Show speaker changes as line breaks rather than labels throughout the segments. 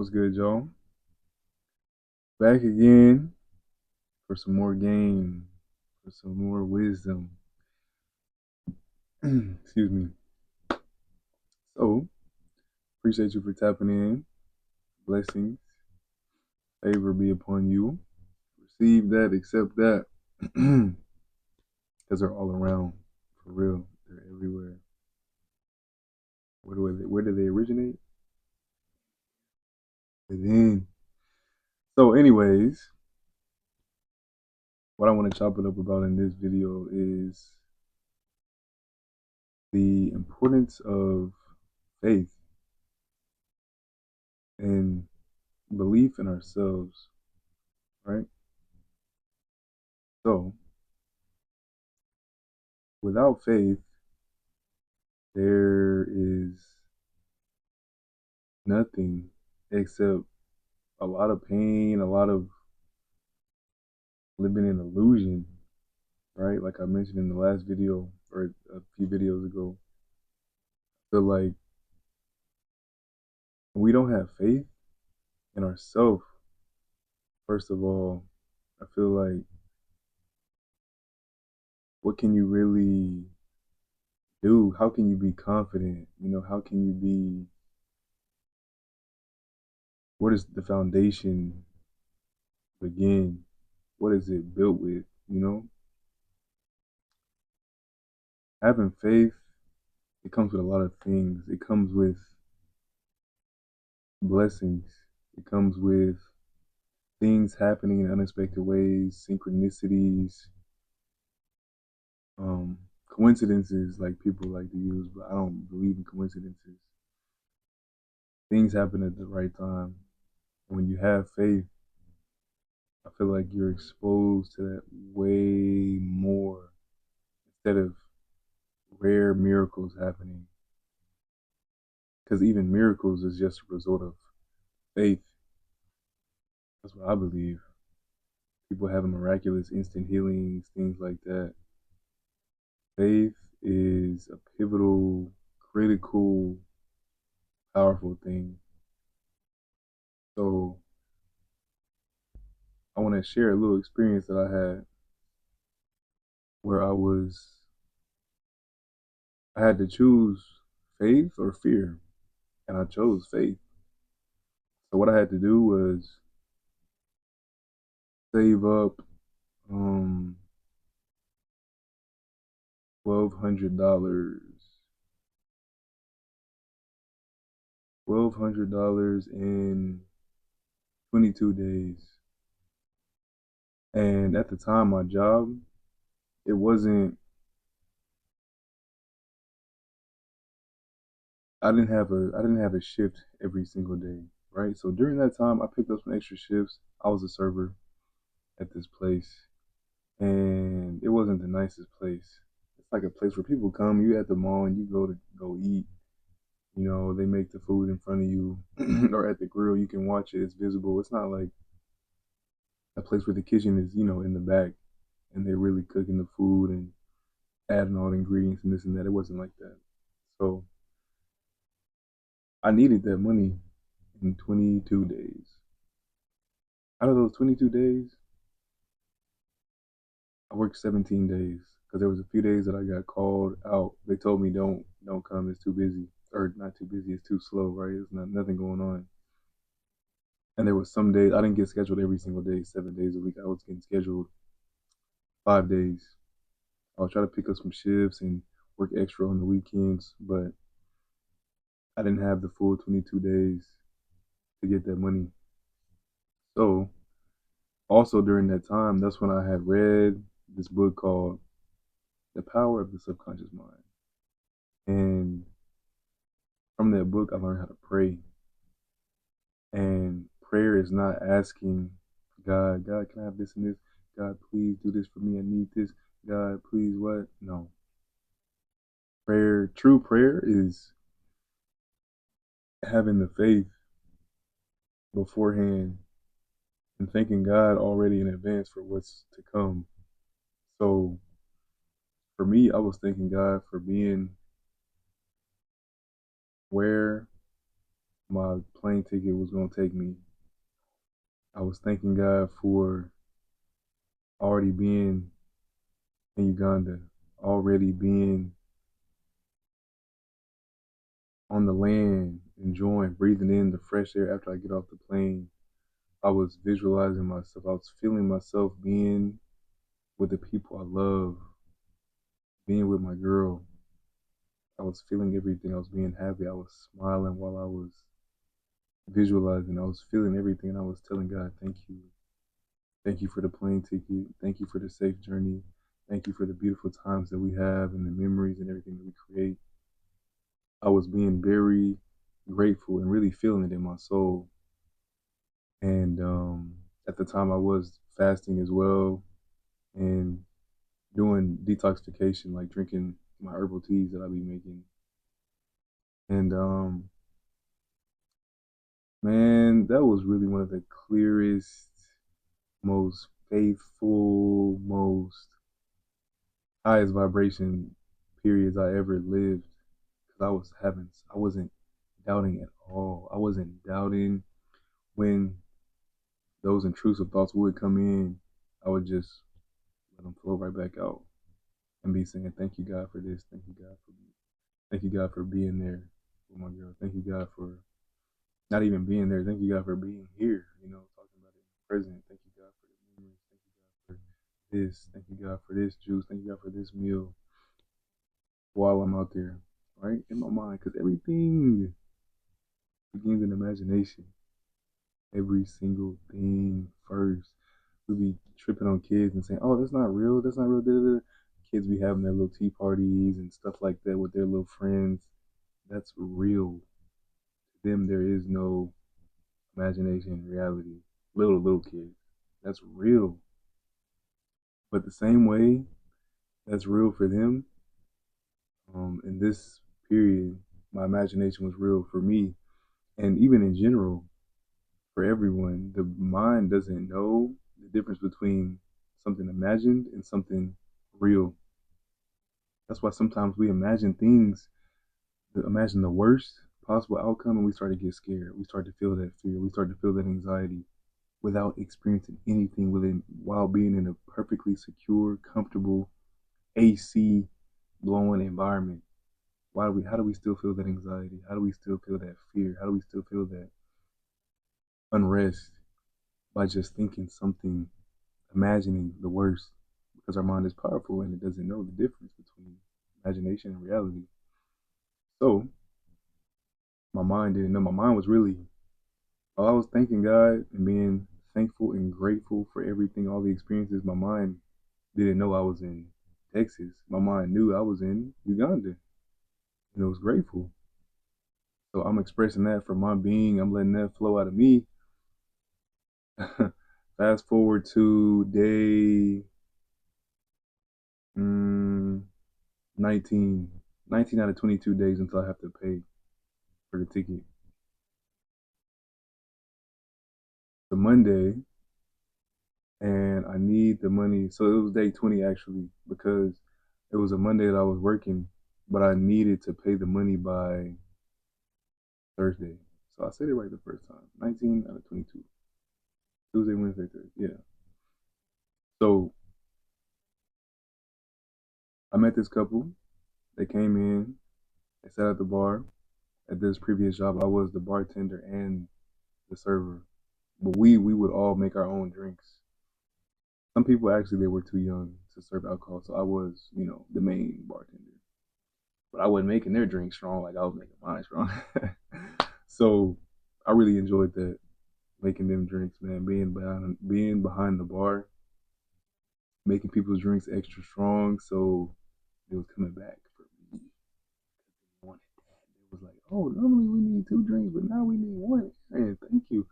What's good, y'all? Back again for some more game, for some more wisdom. Excuse me. So, appreciate you for tapping in. Blessings, favor be upon you. Receive that, accept that. Because they're all around, for real. They're everywhere. Where do they originate? Within. So, anyways, what I want to chop it up about in this video is the importance of faith and belief in ourselves, right? So, without faith, there is nothing except a lot of pain, a lot of living in illusion, right? Like I mentioned in the last video or a few videos ago. I feel like when we don't have faith in ourselves, first of all, I feel like what can you really do? How can you be confident? How can you be, where does the foundation begin? What is it built with? Having faith, it comes with a lot of things. It comes with blessings. It comes with things happening in unexpected ways, synchronicities, um, coincidences, like people like to use, but I don't believe in coincidences. Things happen at the right time. When you have faith, I feel like you're exposed to that way more instead of rare miracles happening. Because even miracles is just a result of faith. That's what I believe. People having miraculous instant healings, things like that. Faith is a pivotal, critical, powerful thing. So I want to share a little experience that I had where I had to choose faith or fear, and I chose faith. So what I had to do was save up $1,200, $1,200 in 22 days. And at the time, my job, it wasn't. I didn't have a shift every single day, right? So during that time, I picked up some extra shifts. I was a server at this place, and it wasn't the nicest place. It's like a place where people come. You at the mall and you go to go eat. They make the food in front of you, or at the grill. You can watch it. It's visible. It's not like a place where the kitchen is, in the back, and they're really cooking the food and adding all the ingredients and this and that. It wasn't like that. So I needed that money in 22 days. Out of those 22 days, I worked 17 days because there was a few days that I got called out. They told me don't come. It's too busy, or not too busy. It's too slow, right? It's not nothing going on. And there was some days I didn't get scheduled every single day, 7 days a week. I was getting scheduled 5 days. I would try to pick up some shifts and work extra on the weekends, but I didn't have the full 22 days to get that money. So also during that time, that's when I had read this book called The Power of the Subconscious Mind. And from that book, I learned how to pray. And prayer is not asking God, can I have this and this? God, please do this for me. I need this. God, please what? No. True prayer is having the faith beforehand and thanking God already in advance for what's to come. So for me, I was thanking God for being where my plane ticket was gonna take me. I was thanking God for already being in Uganda, already being on the land, enjoying, breathing in the fresh air after I get off the plane. I was visualizing myself. I was feeling myself being with the people I love, being with my girl. I was feeling everything. I was being happy. I was smiling while I was visualizing. I was feeling everything. And I was telling God, thank you. Thank you for the plane ticket. Thank you for the safe journey. Thank you for the beautiful times that we have and the memories and everything that we create. I was being very grateful and really feeling it in my soul. And at the time, I was fasting as well and doing detoxification, like drinking my herbal teas that I be making. And man, that was really one of the clearest, most faithful, most highest vibration periods I ever lived. Because I wasn't doubting at all. I wasn't doubting when those intrusive thoughts would come in. I would just let them flow right back out and be saying, "Thank you, God, for this. Thank you, God, for me. Thank you, God, for being there with my girl. Thank you, God, for not even being there. Thank you, God, for being here. Talking about it in the present. Thank you, God, for the memories. Thank you, God, for this. Thank you, God, for this juice. Thank you, God, for this meal while I'm out there, right? In my mind, because everything begins in imagination. Every single thing first. We be tripping on kids and saying, "Oh, that's not real. That's not real." Da, da, da. Kids be having their little tea parties and stuff like that with their little friends. That's real. To them, there is no imagination and reality. Little kids. That's real. But the same way that's real for them, in this period, my imagination was real for me. And even in general, for everyone, the mind doesn't know the difference between something imagined and something real. That's why sometimes we imagine things, imagine the worst possible outcome, and we start to get scared. We start to feel that fear. We start to feel that anxiety without experiencing anything within while being in a perfectly secure, comfortable, AC blowing environment. How do we still feel that anxiety? How do we still feel that fear? How do we still feel that unrest by just thinking something, imagining the worst? Because our mind is powerful and it doesn't know the difference between imagination and reality. So my mind didn't know. My mind was really, while I was thanking God and being thankful and grateful for everything, all the experiences, my mind didn't know I was in Texas. My mind knew I was in Uganda and it was grateful. So I'm expressing that from my being. I'm letting that flow out of me. Fast forward to day 19, 19 out of 22 days until I have to pay for the ticket. The Monday, and I need the money. So it was day 20 actually, because it was a Monday that I was working, but I needed to pay the money by Thursday. So I said it right the first time. 19 out of 22. Tuesday, Wednesday, Thursday. Yeah. So I met this couple. They came in. They sat at the bar. At this previous job, I was the bartender and the server. But we would all make our own drinks. Some people actually they were too young to serve alcohol, so I was, the main bartender. But I wasn't making their drinks strong like I was making mine strong. So I really enjoyed that, making them drinks, man. Being behind the bar, making people's drinks extra strong, so it was coming back for me. They wanted that. It was like, oh, normally we need two drinks, but now we need one. Man, thank you.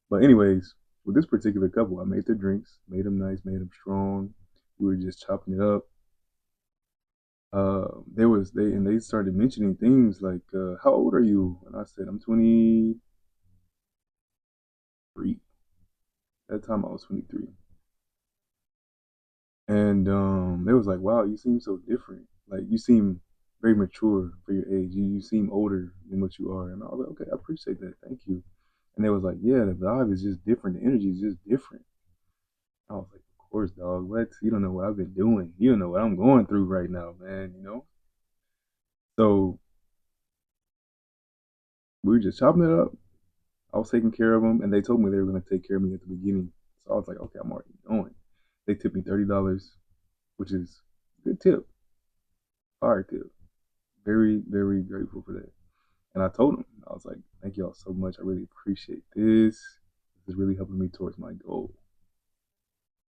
But anyways, with this particular couple, I made their drinks, made them nice, made them strong. We were just chopping it up. They started mentioning things like, how old are you? And I said, I'm 23. At that time I was 23. And they was like, wow, you seem so different. Like you seem very mature for your age. You seem older than what you are." And I was like, "Okay, I appreciate that. Thank you." And they was like, "Yeah, the vibe is just different. The energy is just different." I was like, "Of course, dog. What? You don't know what I've been doing. You don't know what I'm going through right now, man. You know." So we were just chopping it up. I was taking care of them, and they told me they were going to take care of me at the beginning. So I was like, "Okay, I'm already knowing." They tipped me $30, which is a good tip, fire tip. Very, very grateful for that. And I told them, I was like, "Thank y'all so much. I really appreciate this. This is really helping me towards my goal."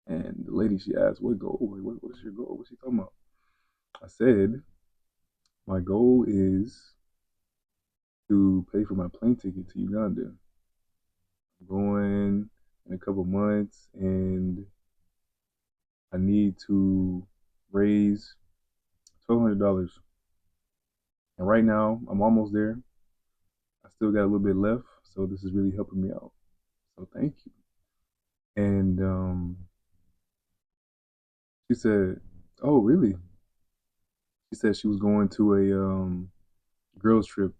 And the lady, she asked, "What goal? Like, what's your goal? What's she talking about?" I said, "My goal is to pay for my plane ticket to Uganda. I'm going in a couple months, and I need to raise $1,200. And right now, I'm almost there. I still got a little bit left, so this is really helping me out. So thank you." And she said, "Oh, really?" She said she was going to a girls trip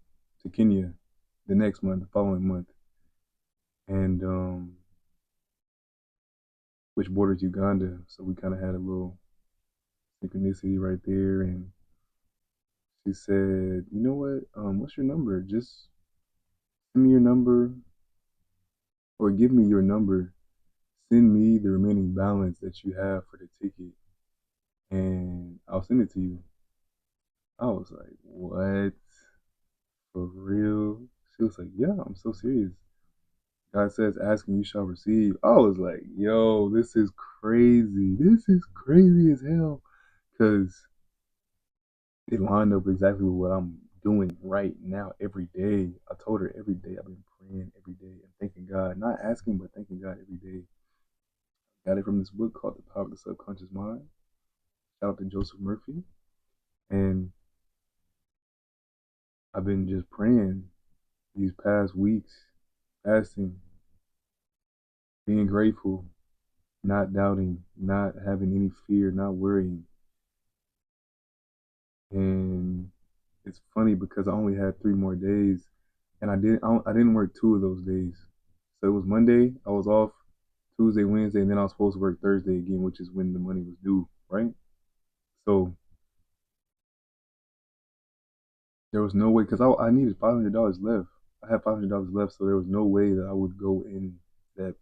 to Kenya the next month, the following month, and which borders Uganda. So we kind of had a little synchronicity right there. And she said, "You know what? What's your number? Just send me your number, or give me your number. Send me the remaining balance that you have for the ticket, and I'll send it to you." I was like, "What? For real?" She was like, "Yeah, I'm so serious. God says, asking you shall receive." I was like, "Yo, this is crazy. This is crazy as hell." Because it lined up exactly with what I'm doing right now every day. I told her every day I've been praying every day and thanking God, not asking, but thanking God every day. Got it from this book called The Power of the Subconscious Mind. Shout out to Joseph Murphy. And I've been just praying these past weeks, fasting, being grateful, not doubting, not having any fear, not worrying. And it's funny because I only had 3 more days, and I didn't work 2 of those days. So it was Monday, I was off, Tuesday, Wednesday, and then I was supposed to work Thursday again, which is when the money was due, right? So there was no way, because I needed $500 left. I had $500 left, so there was no way that I would go in that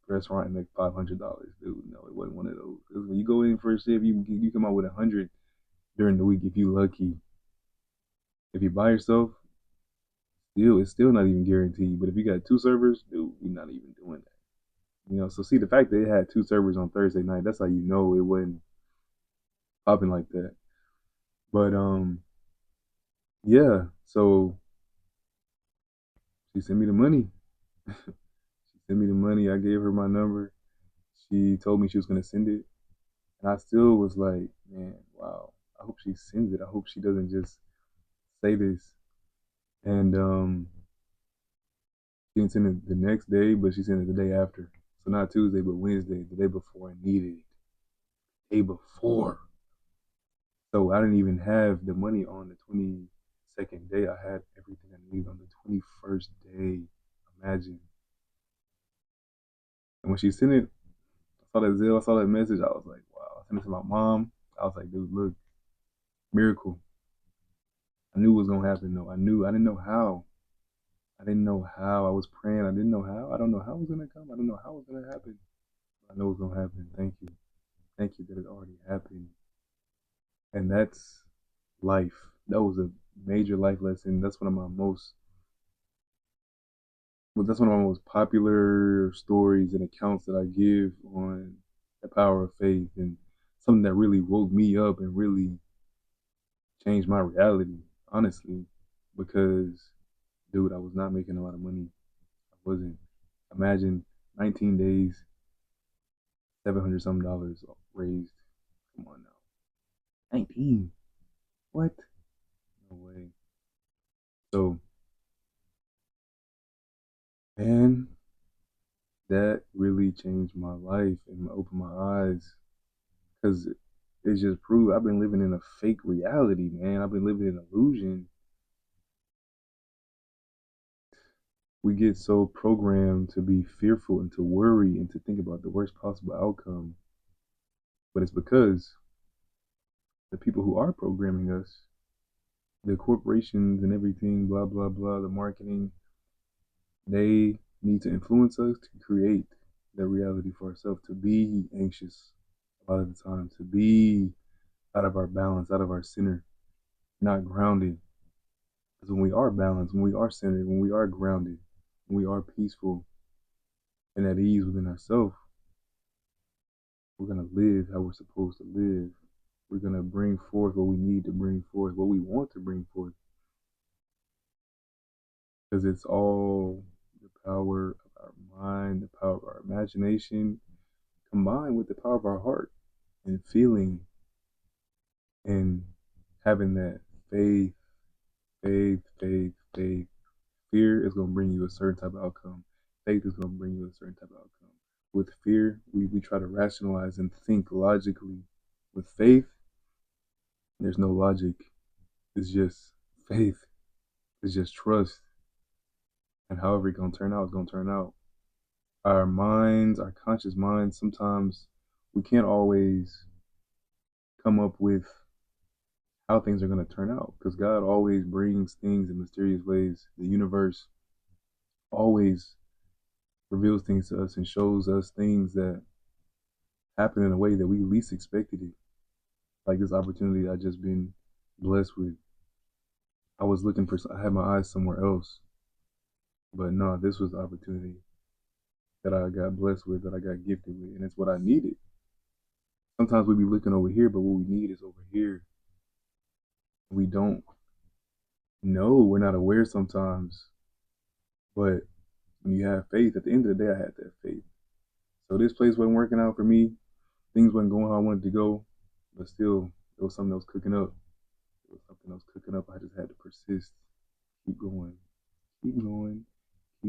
restaurant and make $500, dude. No, it wasn't one of those. Because when you go in for a shift, you come out with 100 during the week if you lucky. If you by yourself, still it's still not even guaranteed. But if you got two servers, dude, we're not even doing that. So see the fact that it had two servers on Thursday night, that's how you know it wasn't popping like that. But yeah. So she sent me the money. She sent me the money. I gave her my number. She told me she was gonna send it, and I still was like, man, wow. I hope she sends it. I hope she doesn't just say this. And she didn't send it the next day, but she sent it the day after. So not Tuesday, but Wednesday, the day before I needed it. Day before. So I didn't even have the money on the 22nd day. I had everything I needed on the 21st day. Imagine. And when she sent it, I saw that Zelle, I saw that message. I was like, wow. I sent it to my mom. I was like, dude, look, miracle. I knew it was gonna happen though. I knew. I didn't know how. I didn't know how. I was praying. I didn't know how. I don't know how it was gonna come. I don't know how it was gonna happen. I know it's gonna happen. Thank you. Thank you that it already happened. And that's life. That was a major life lesson. That's one of my most well, that's one of my most popular stories and accounts that I give on the power of faith, and something that really woke me up and really changed my reality, honestly, because dude, I was not making a lot of money. I wasn't. Imagine 19 days, 700 something dollars raised. Come on now. 19. What? No way. So, man, that really changed my life and opened my eyes because It's just proof. I've been living in a fake reality, man. I've been living in illusion. We get so programmed to be fearful and to worry and to think about the worst possible outcome. But it's because the people who are programming us, the corporations and everything, blah, blah, blah, the marketing, they need to influence us to create that reality for ourselves, to be anxious a lot of the time, to be out of our balance, out of our center, not grounded. Because when we are balanced, when we are centered, when we are grounded, when we are peaceful and at ease within ourselves, we're going to live how we're supposed to live. We're going to bring forth what we need to bring forth, what we want to bring forth. Because it's all the power of our mind, the power of our imagination, combined with the power of our heart and feeling and having that faith, faith. Fear is going to bring you a certain type of outcome. Faith is going to bring you a certain type of outcome. With fear, we try to rationalize and think logically. With faith, there's no logic. It's just faith. It's just trust. And however it's going to turn out, it's going to turn out. Our minds, our conscious minds, sometimes we can't always come up with how things are going to turn out because God always brings things in mysterious ways. The universe always reveals things to us and shows us things that happen in a way that we least expected it. Like this opportunity I just been blessed with. I was looking for, I had my eyes somewhere else, but no, this was the opportunity that I got blessed with, that I got gifted with, and it's what I needed. Sometimes we be looking over here, but what we need is over here. We don't know, we're not aware sometimes, but when you have faith, at the end of the day, I had that faith. So this place wasn't working out for me. Things wasn't going how I wanted to go, but still, there was something else cooking up. There was something else cooking up. I just had to persist, keep going, keep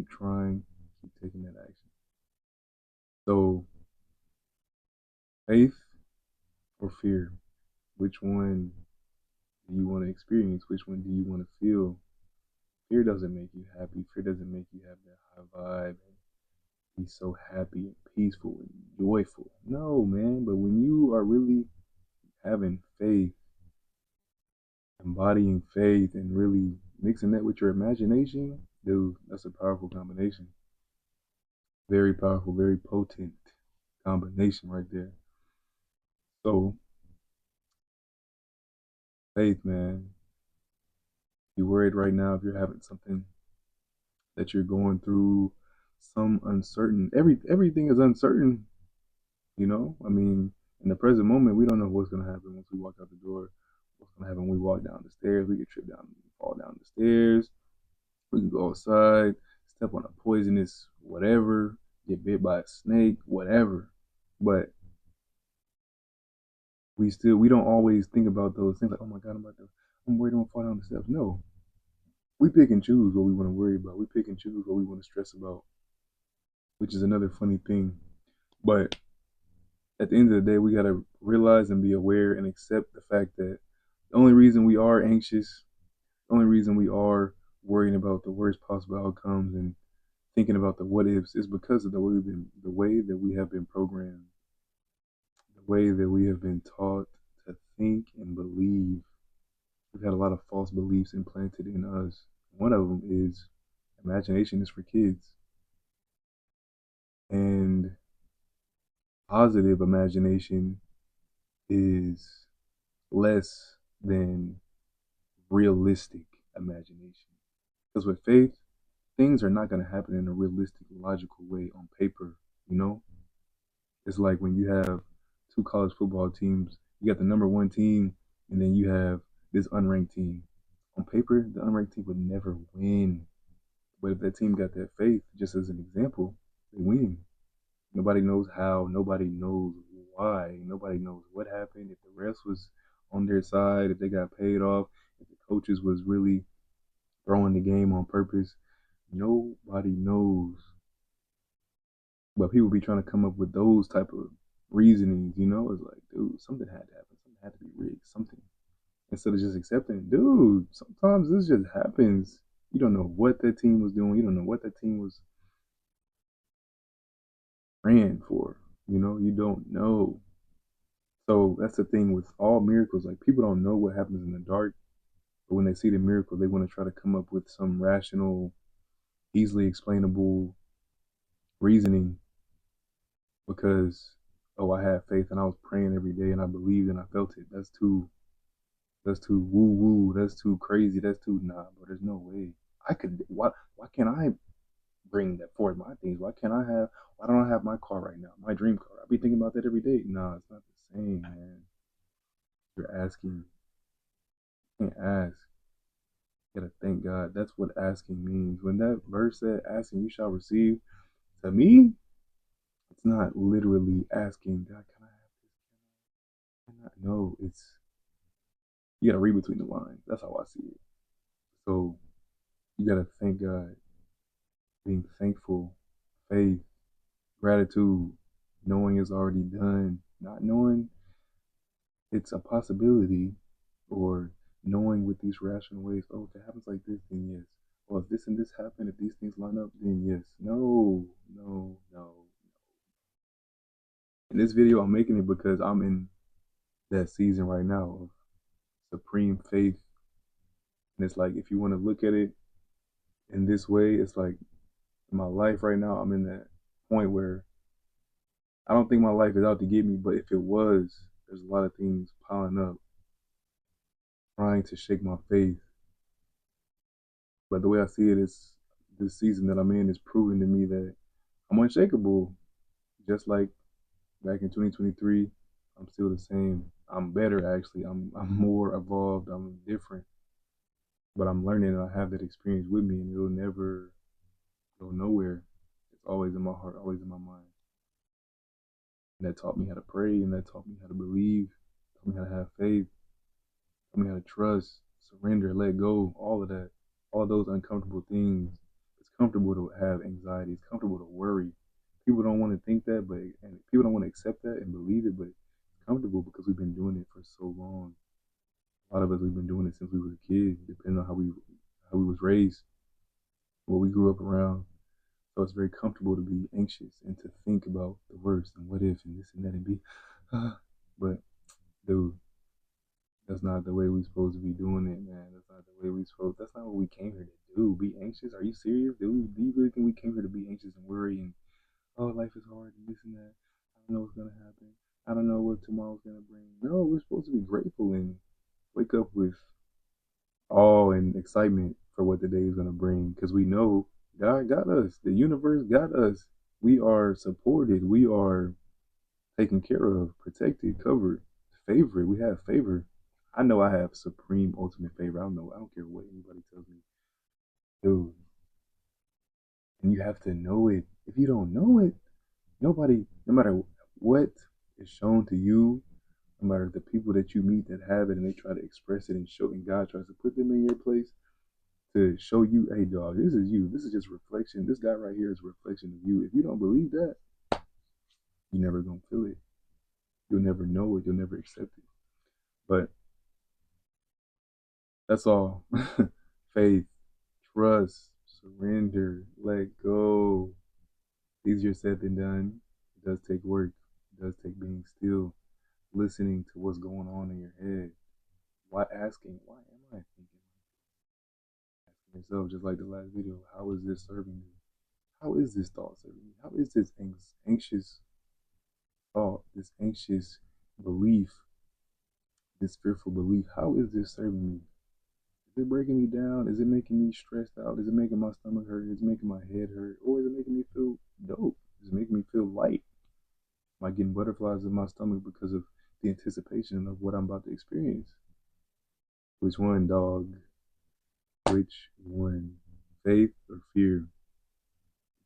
trying, keep taking that action. So, faith or fear, which one do you want to experience? Which one do you want to feel? Fear doesn't make you happy. Fear doesn't make you have that high vibe and be so happy and peaceful and joyful. No, man. But when you are really having faith, embodying faith, and really mixing that with your imagination, dude, that's a powerful combination. Very powerful, very potent combination right there. So, faith, man. You're worried right now if you're having something that you're going through, some uncertain. Everything is uncertain, you know. I mean, in the present moment, we don't know what's gonna happen once we walk out the door. What's gonna happen when we walk down the stairs? We could trip down, fall down the stairs. We can go outside, step on a poisonous whatever, get bit by a snake, whatever. But we don't always think about those things like, oh my God, I'm worried I'm gonna fall down the steps. No, we pick and choose what we want to worry about. We pick and choose what we want to stress about, which is another funny thing. But at the end of the day, we got to realize and be aware and accept the fact that the only reason we are anxious, the only reason we are worrying about the worst possible outcomes and thinking about the what ifs is because of the way that we have been programmed, the way that we have been taught to think and believe. We've had a lot of false beliefs implanted in us. One of them is imagination is for kids. And positive imagination is less than realistic imagination. Because with faith, things are not going to happen in a realistic, logical way on paper. You know, it's like when you have two college football teams, you got the number one team, and then you have this unranked team. On paper, the unranked team would never win. But if that team got that faith, just as an example, they win. Nobody knows how, nobody knows why, nobody knows what happened, if the refs was on their side, if they got paid off, if the coaches was really throwing the game on purpose. Nobody knows. But people be trying to come up with those type of reasonings, you know? It's like, dude, something had to happen. had to be rigged. Something. Instead of just accepting, dude, sometimes this just happens. You don't know what that team was doing. You don't know what that team was praying for. You don't know. So that's the thing with all miracles. Like people don't know what happens in the dark, but when they see the miracle, they want to try to come up with some rational, easily explainable reasoning because I had faith and I was praying every day and I believed and I felt it. That's too woo woo. That's too crazy. That's too nah, bro. There's no way. Why can't I bring that forward my things? Why don't I have my car right now? My dream car. I be thinking about that every day. Nah, it's not the same, man. You're asking. You can't ask. You gotta thank God. That's what asking means. When that verse said asking you shall receive, to me, it's not literally asking, God, can I have this? Can I? No, it's you gotta read between the lines. That's how I see it. So you gotta thank God, being thankful, faith, gratitude, knowing it's already done, not knowing it's a possibility, or knowing with these rational ways, oh, if it happens like this, then yes. Well, if this and this happen, if these things line up, then yes. No, no, no. In this video, I'm making it because I'm in that season right now of supreme faith. And it's like, if you want to look at it in this way, it's like in my life right now, I'm in that point where I don't think my life is out to get me, but if it was, there's a lot of things piling up, trying to shake my faith. But the way I see it is this season that I'm in is proving to me that I'm unshakable. Just like back in 2023, I'm still the same. I'm better actually. I'm more evolved. I'm different. But I'm learning and I have that experience with me and it'll never go nowhere. It's always in my heart, always in my mind. And that taught me how to pray and that taught me how to believe, taught me how to have faith, taught me how to trust, surrender, let go, all of that. All of those uncomfortable things. It's comfortable to have anxiety. It's comfortable to worry. People don't want to think that, but and people don't want to accept that and believe it, but it's comfortable because we've been doing it for so long. A lot of us we've been doing it since we was a kid, depending on how we was raised, what we grew up around. So it's very comfortable to be anxious and to think about the worst and what if and this and that and be, but dude, that's not the way we supposed to be doing it, man. That's not the way we supposed. That's not what we came here to do. Be anxious? Are you serious? Do you really think we came here to be anxious and worry and oh, life is hard and this and that? I don't know what's gonna happen. I don't know what tomorrow's gonna bring. No, we're supposed to be grateful and wake up with awe and excitement for what the day is gonna bring because we know God got us. The universe got us. We are supported. We are taken care of, protected, covered, favored. We have favor. I know I have supreme ultimate favor. I don't know. I don't care what anybody tells me. Dude, and you have to know it. If you don't know it, nobody, no matter what is shown to you, no matter the people that you meet that have it and they try to express it and show, and God tries to put them in your place to show you, hey, dog, this is you. This is just reflection. This guy right here is a reflection of you. If you don't believe that, you're never going to feel it. You'll never know it. You'll never accept it. But that's all. Faith, trust, surrender, let go. Easier said than done. It does take work. It does take being still, listening to what's going on in your head. Why asking, why am I thinking? Asking yourself, just like the last video, how is this serving me? How is this thought serving me? How is this anxious thought, this anxious belief, this fearful belief, how is this serving me? Is it breaking me down? Is it making me stressed out? Is it making my stomach hurt? Is it making my head hurt? Or is it making me feel dope? Is it making me feel light? Am I getting butterflies in my stomach because of the anticipation of what I'm about to experience? Which one, dog? Which one? Faith or fear?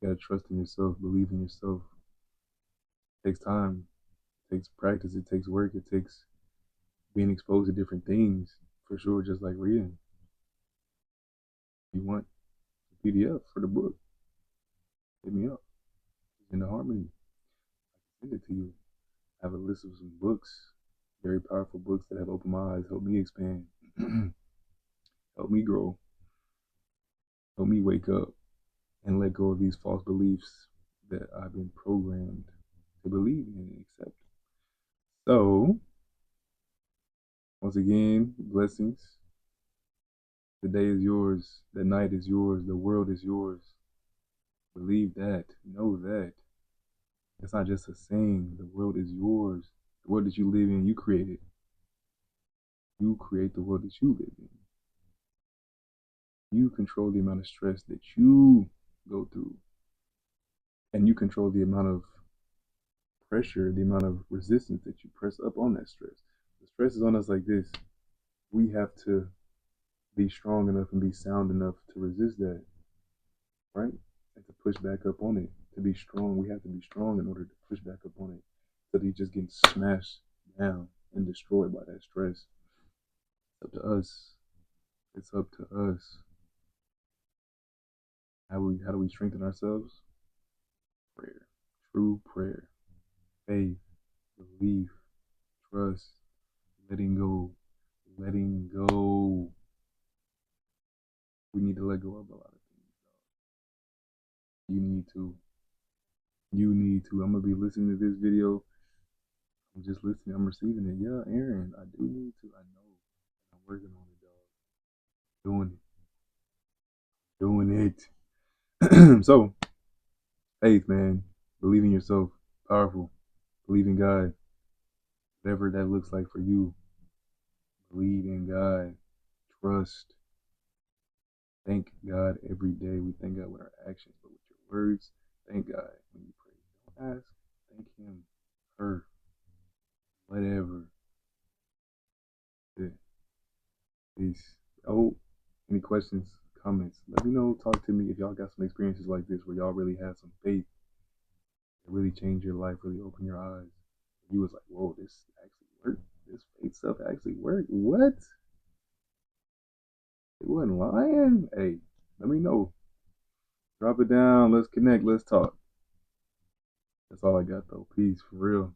You gotta trust in yourself, believe in yourself. It takes time, it takes practice, it takes work, it takes being exposed to different things, for sure, just like reading. If you want the PDF for the book, hit me up. It's in the Harmony. I can send it to you. I have a list of some books Very powerful books that have opened my eyes, helped me expand, helped me grow, helped me wake up and let go of these false beliefs that I've been programmed to believe in and accept. So, once again, blessings. The day is yours. The night is yours. The world is yours. Believe that. Know that. It's not just a saying. The world is yours. The world that you live in, you create it. You create the world that you live in. You control the amount of stress that you go through. And you control the amount of pressure, the amount of resistance that you press up on that stress. The stress is on us like this. We have to be strong enough and be sound enough to resist that, right? And to push back up on it. To be strong, we have to be strong in order to push back up on it. So that you just getting smashed down and destroyed by that stress. It's up to us. It's up to us. How do we strengthen ourselves? Prayer. True prayer. Faith. Belief. Trust. Letting go. Letting go. We need to let go of a lot of things. You need to. You need to. I'm gonna be listening to this video. I'm just listening. I'm receiving it. Yeah, Aaron, I do need to. I know. I'm working on it, dog. Doing it. Doing it. So, faith, man. Believe in yourself. Powerful. Believe in God. Whatever that looks like for you. Believe in God. Trust. Thank God every day. We thank God with our actions, but with your words, thank God when you pray. Don't ask. Thank Him. Her. Whatever. Yeah. Peace. Oh, any questions, comments? Let me know. Talk to me if y'all got some experiences like this where y'all really had some faith that really changed your life, really opened your eyes. You was like, whoa, this actually worked. This faith stuff actually worked. What? It wasn't lying? Hey, let me know. Drop it down. Let's connect. Let's talk. That's all I got though. Peace for real.